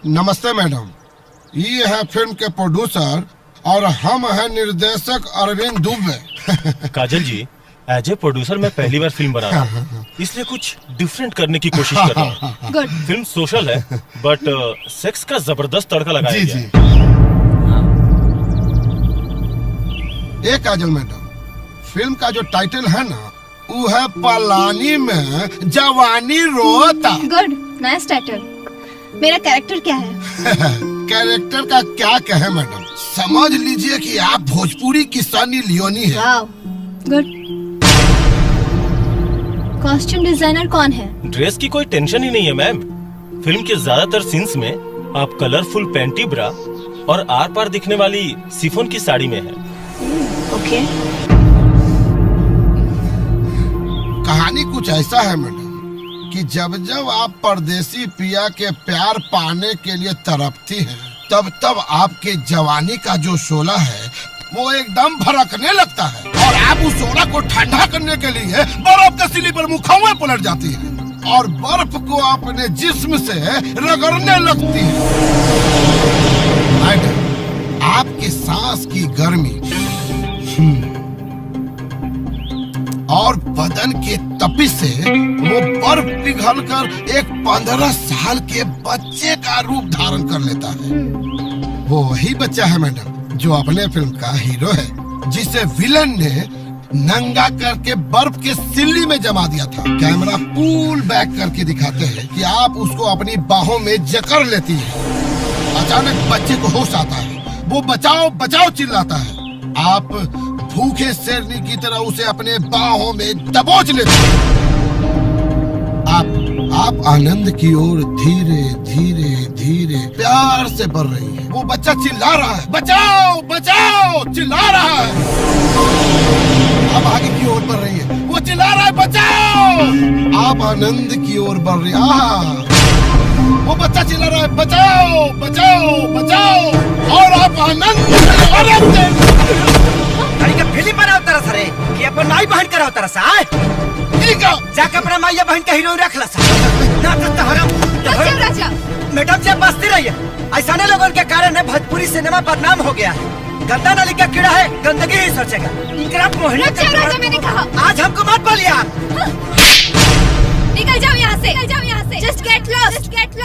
नमस्ते मैडम, ये है फिल्म के प्रोड्यूसर और हम हैं निर्देशक अरविंद दुबे। काजल जी, एज ए प्रोड्यूसर मैं पहली बार फिल्म बना रहा हूँ, इसलिए कुछ डिफरेंट करने की कोशिश कर रहा हूँ। गुड। फिल्म सोशल है बट सेक्स का जबरदस्त तड़का लगाया जी गया जी। ये काजल मैडम, फिल्म का जो टाइटल है ना, वो है पलानी में जवानी रोता। Good, nice title. मेरा कैरेक्टर क्या है? कैरेक्टर का क्या कहे मैडम, समझ लीजिए कि आप भोजपुरी की सनी लियोनी है। वाव, गुड। कॉस्ट्यूम डिजाइनर कौन है? ड्रेस की कोई टेंशन ही नहीं है मैम। फिल्म के ज्यादातर सीन्स में आप कलरफुल पैंटी ब्रा और आर पार दिखने वाली सिफोन की साड़ी में है। ओके। कहानी कुछ ऐसा है मैडम कि जब जब आप परदेसी पिया के प्यार पाने के लिए तड़पती हैं, तब तब आपके जवानी का जो शोला है वो एकदम भड़कने लगता है और आप उस शोला को ठंडा करने के लिए बर्फ के सिली पर मुखौए पलट जाती है और बर्फ को अपने जिस्म से रगड़ने लगती है। मैडम, आपके सांस की गर्मी और बदन के तपिश से वो बर्फ पिघलकर एक 15 साल के बच्चे का रूप धारण कर लेता है। वो वही बच्चा है मैडम जो अपने फिल्म का हीरो है, जिसे विलन ने नंगा करके बर्फ के सिल्ली में जमा दिया था। कैमरा पुल बैक करके दिखाते हैं कि आप उसको अपनी बाहों में जकड़ लेती है। अचानक बच्चे को होश आता है, वो बचाओ बचाओ चिल्लाता है। आप भूखे शेरनी की तरह उसे अपने बाहों में दबोच लेते हैं। आप आनंद की ओर धीरे धीरे धीरे प्यार से बढ़ रही है। वो बच्चा चिल्ला रहा है, बचाओ बचाओ चिल्ला रहा है। आप आगे की ओर बढ़ रही है, वो चिल्ला रहा है, बचाओ। आप आनंद की ओर बढ़ रही है, वो बच्चा चिल्ला रहा है, बचाओ बचाओ बचाओ। और आप आनंद फिल्म बनाओ तरस रे कि अपन नाई बहन कराओ तरस आए जाके अपना माइया बहन का हीरो रख ला ना तो राजा। मैडम से बसती रही है। ऐसा नहीं लोगों के कारण है भोजपुरी सिनेमा बदनाम हो गया है। गंदा नाली का कीड़ा है, गंदगी ही सोचेगा। इनकरा मोहल्ले राजा, मैंने कहा आज हमको मत बोलिए आप। निकल जाओ यहाँ से, निकल जाओ यहाँ से। Just get lost, just get lost.